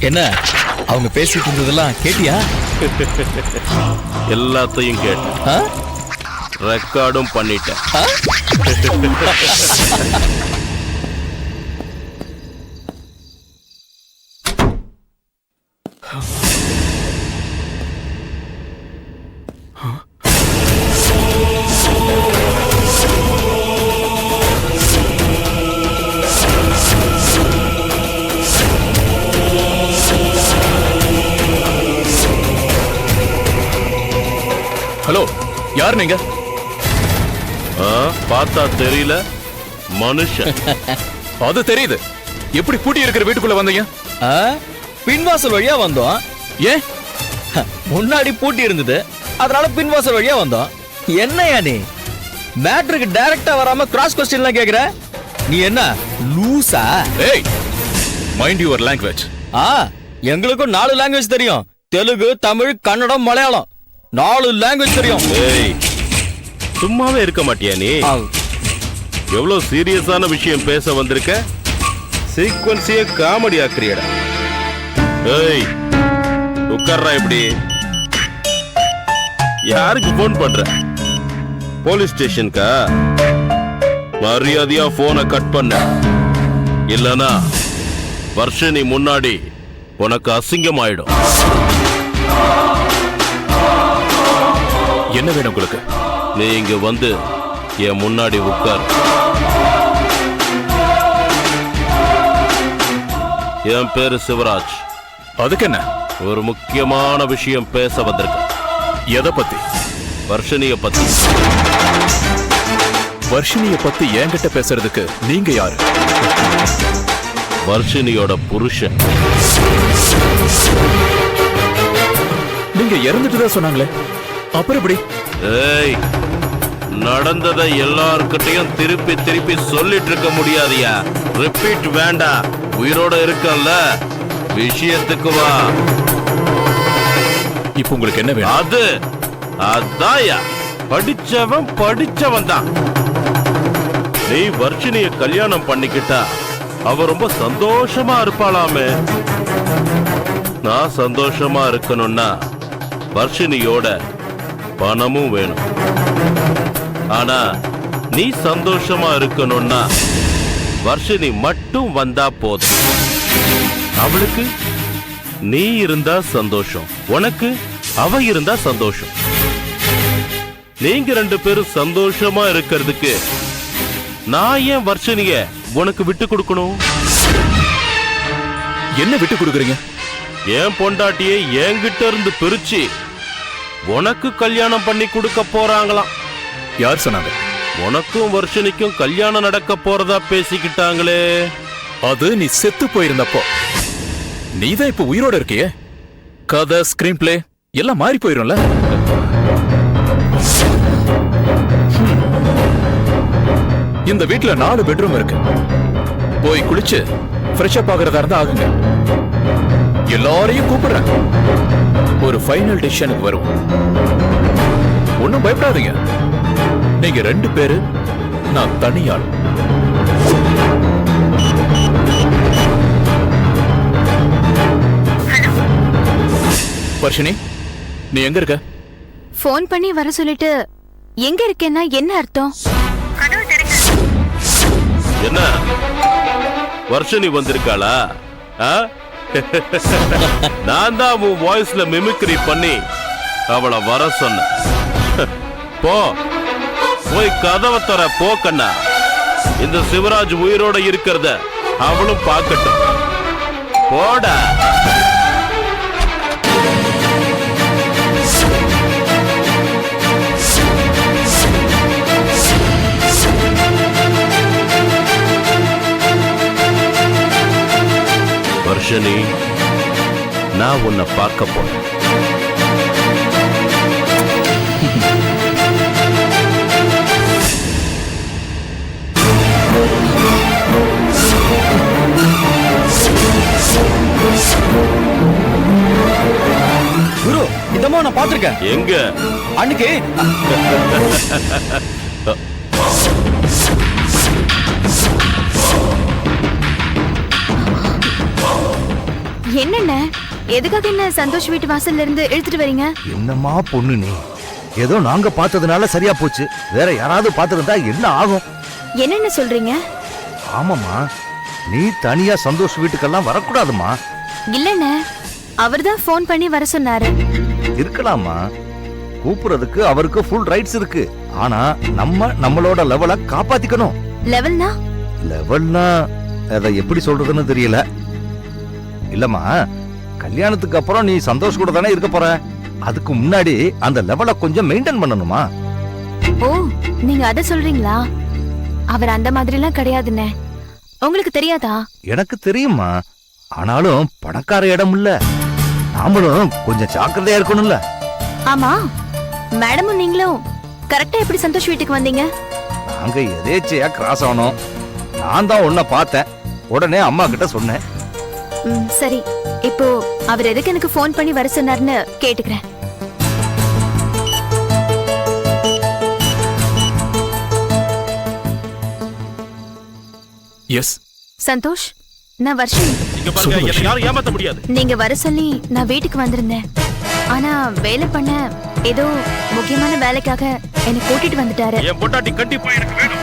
என்ன அவங்க பேசிட்டு இருந்ததெல்லாம் கேட்டியா? எல்லாத்தையும் கேட்டேன், ரெக்கார்டும் பண்ணிட்டேன். ஹலோ, யார் நீங்க? பார்த்தா தெரியல, மனுஷன். அது தெரியுது. எப்படி பூட்டி இருக்கிற வீட்டுக்குள்ள வந்தீங்க? பின்வாசல் வழியா வந்தோம். ஏன்? முன்னாடி பூட்டி இருந்தது, அதனால பின்வாசல் வழியா வந்தோம். என்னையா நீ மேட்ருக்கு டைரக்டா வராம கிராஸ் கொஸ்டின்லாம் கேக்குற? நீ என்ன லூசா? ஏய், மைண்ட் யுவர் லாங்குவேஜ். எங்களுக்கும் 4 லாங்குவேஜ் தெரியும். தெலுங்கு, தமிழ், கன்னடம், மலையாளம். 4 லாங்குவேஜ் தெரியும். ஏய், சும்மாவே இருக்க மாட்டியா நீ? எவ்வளவு சீரியஸான விஷயம் பேச வந்திருக்க, சீக்வன்ஸையே காமெடி ஆக்குறியடா. ஏய், உட்கார்றா. இப்படி யாருக்கு போன் பண்ற? போலீஸ் ஸ்டேஷனுக்கா? மரியாதையா போனை கட் பண்ண, இல்லனா வர்ஷினி முன்னாடி உனக்கு அசிங்கமாயிடும். என்ன வேணும் உங்களுக்கு? நீ இங்க வந்து என் முன்னாடி உட்கார். என் பேரு சிவராஜ். அதுக்கு என்ன? ஒரு முக்கியமான விஷயம் பேச வந்திருக்க. எதை பத்தி? வர்ஷினிய பத்தி. வர்ஷினிய பத்தி என்கிட்ட பேசுறதுக்கு நீங்க யாரு? வர்ஷினியோட புருஷன். நீங்க இறந்துட்டுதான் சொன்னாங்களே, அப்புறம் எப்படி? ஏய், நடந்ததை எல்லார்கிட்டையும் திருப்பி திருப்பி சொல்லிட்டு இருக்க முடியாதியா. ரிப்பீட் வேண்டாம். உயிரோட இருக்கல்ல, விஷயத்துக்கு வா. இப்ப உங்களுக்கு என்ன வேணும்? அதாயா, படிச்சவன் தான். நீ வர்ஷினிய கல்யாணம் பண்ணிக்கிட்டா அவ ரொம்ப சந்தோஷமா இருப்பாளாமே. நான் சந்தோஷமா இருக்கணும்னா வர்ஷினியோட பணமும் வேணும். ஆனா நீ சந்தோஷமா இருக்கணும்னா வர்ஷினி மட்டும் வந்தா போதும். அவளுக்கு நீ இருந்தா சந்தோஷம், உனக்கு அவ இருந்தா சந்தோஷம். நீங்க 2 பேரும் சந்தோஷமா இருக்கிறதுக்கு நான் ஏன் வர்ஷினிய உனக்கு விட்டு கொடுக்கணும்? என்ன விட்டு கொடுக்குறீங்க? என் பொண்டாட்டியை என்கிட்ட இருந்து பிரிச்சு உனக்கு கல்யாணம் பண்ணி கொடுக்க போறாங்களாம். யார் சொன்னாங்க? உனக்கும் வர்ஷினிக்கும் கல்யாணம் நடக்க போறதா பேசிக்கிட்டாங்களே. அது நீ செத்து போயிருந்தப்போ. நீதான் இப்ப உயிரோட இருக்கியே. கதை, ஸ்கிரீன் பிளே எல்லாம் மாறி போயிரும்ல. இந்த வீட்ல 4 பெட்ரூம் இருக்கு. போய் குளிச்சு ஃப்ரெஷ் அப் ஆகுறதா இருந்தா ஆகுங்க. எல்லாரையும் கூப்பிடுறேன். ஒரு ஃபைனல் டிசிஷனுக்கு வரும். ஒன்னும் பயப்படாதீங்க. நீங்க 2 பேரு, நான் தனியாள். வர்ஷினி, நீ எங்க இருக்க? போன் பண்ணி வர சொல்லிட்டு எங்க இருக்கேன்னா என்ன அர்த்தம்? என்ன, வர்ஷினி வந்திருக்காளா? நான் தான் உன் வாய்ஸ்ல மிமிக்ரி பண்ணி அவளை வர சொன்ன. போய் கதவை தர போ கண்ணா. இந்த சிவராஜ் உயிரோட இருக்கிறத அவளும் பார்க்கட்டும். போடா. வர்ஷினி, நான் உன்னை பார்க்க போறேன். குரு, இதமா நான் பாத்திருக்கேன். எங்க? அன்னைக்கு என்னண்ணே எதுக்காக என்ன சந்தோஷ் வீட்டு வாசல்ல இருந்து இழுத்துட்டு வரீங்க? என்னம்மா பொண்ணு நீ, ஏதோ நாங்க பார்த்ததுனால சரியா போச்சு, வேற யாராவது பார்த்திருந்தா என்ன ஆகும்? என்னென்ன சொல்றீங்க? ஆமாம்மா, நீ தனியா சந்தோஷ் வீட்டுக்கெல்லாம் வரக்கூடாதுமா. இல்லண்ணே, அவர்தான் ஃபோன் பண்ணி வர சொன்னாரு. இருக்கலாமா, கூப்பிடுறதுக்கு அவருக்கு ஃபுல் ரைட்ஸ் இருக்கு. ஆனா நம்மளோட லெவலை காப்பாத்திக்கணும். லெவல்னா? லெவல்னா அதை எப்படி சொல்றதுன்னு தெரியல. இல்லம்மா, கல்யாணத்துக்கு அப்புறம் நீ சந்தோஷ் கூட தானே இருக்க போற. அதுக்கு முன்னாடி அந்த லெவலை கொஞ்சம் மெயின்டைன் பண்ணணுமா. ஓ, நீங்க அத சொல்றீங்களா? அவர் அந்த மாதிரி எல்லாம் கிடையாதுண்ணே. உங்களுக்கு தெரியாதா? எனக்கு தெரியுமா, ஆனாலும் பணக்கார இடம் இல்ல, நாமளும் கொஞ்சம் ஜாக்கிரதையா இருக்கணும்ல. ஆமா, மேடமும் நீங்களும் கரெக்டா எப்படி சந்தோஷ் வீட்டுக்கு வந்தீங்க? நாங்க எதேச்சையா கிராஸ் ஆனோம். நான் தான் உன்னை பார்த்தேன், உடனே அம்மா கிட்ட சொன்னேன். சரி, இப்போ அவர் எதுக்கு எனக்கு ஃபோன் பண்ணி வர சொன்னார்னு கேட்டுக்கிறேன். எஸ் சந்தோஷ், நான் வர்ஷினி. இங்க பாருங்க, என்னை யாரும் ஏமாத்த முடியாது. நீங்க வர சொல்லி நான் வீட்டுக்கு வந்திருந்தேன். ஆனா வேலை பண்ண ஏதோ முக்கியமான வேலைக்காக என்னை கூட்டிட்டு வந்துட்டாரு. என் பொண்டாட்டி கண்டிப்பா எனக்கு வேணும்.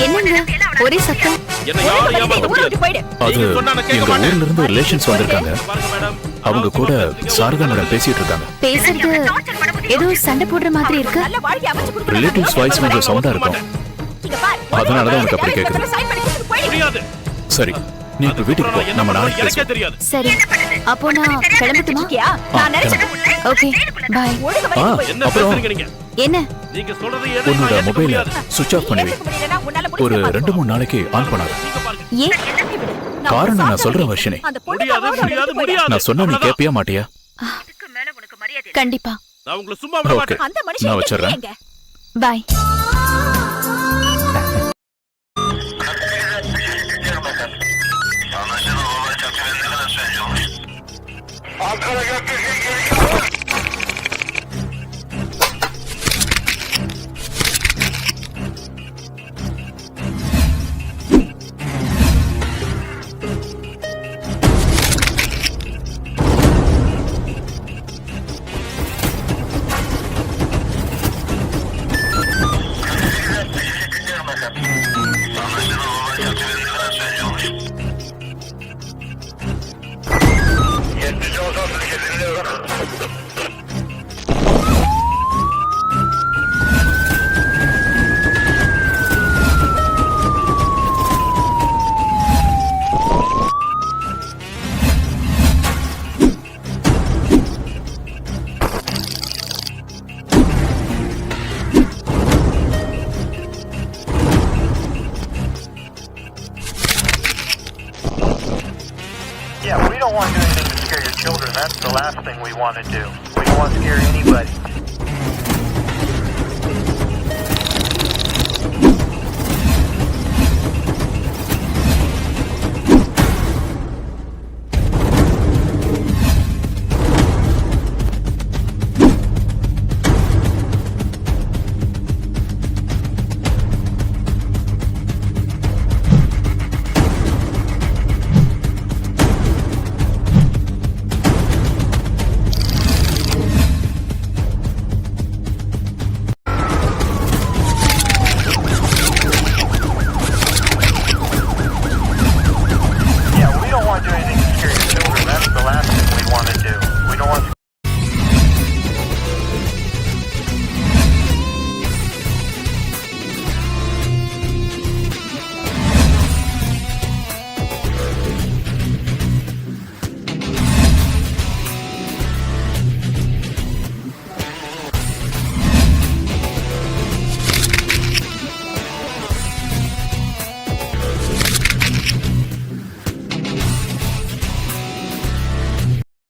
என்னங்க ஒரே சத்தம்? என்னை யாரும் ஏமாத்த முடியாது. அது நீங்க சொன்னா நான் கேட்க எங்க மாட்டேன். ஊர்ல இருந்து ரிலேஷன்ஸ் வந்திருக்காங்க. பாருங்க மேடம், அவங்க கூட சாரதா மேடம் பேசிட்டு இருக்காங்க. பேசுறது ஏதோ சண்டை போடுற மாதிரி இருக்கு. ரிலேட்டிவ்ஸ் வாய்ஸ் கொஞ்சம் சவுண்டா இருக்கும், அதனாலதான் உனக்கு அப்படி கேக்குது. முடியாது. சரி, நீ இப்ப வீட்டுக்கு போ, நம்ம நாளைக்கு எனக்கே பேசுவோம். தெரியாது. சரி, அப்போ நான் கிளம்பட்டுமா? ஓகே, பாய். என்ன அப்புறம் பேசுறீங்க நீங்க? என்ன? நீங்க சொல்றது எதையும் உன்னோட நான் ஏத்துக்க மொபைல முடியாது. சுவிட்ச் ஆஃப் பண்ணி வை. ஒரு 2-3 நாளைக்கு ஆன் பண்ணாது. நீங்க பாருங்க. ஏன்? காரணம் நான் சொல்றேன் வர்ஷினி. முடியாது. நான் சொன்னா நீ கேப்பியா மாட்டியா? கண்டிப்பா. நான் உங்களை சும்மா விட ஓகே, மாட்டேன். நான் வச்சிடுறேன். பாய். Yeah, we don't want to do anything to scare your children. That's the last thing we want to do. We don't want to scare anybody.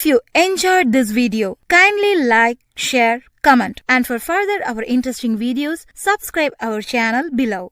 If you enjoyed this video, kindly like, share, comment, and for further our interesting videos, subscribe our channel below.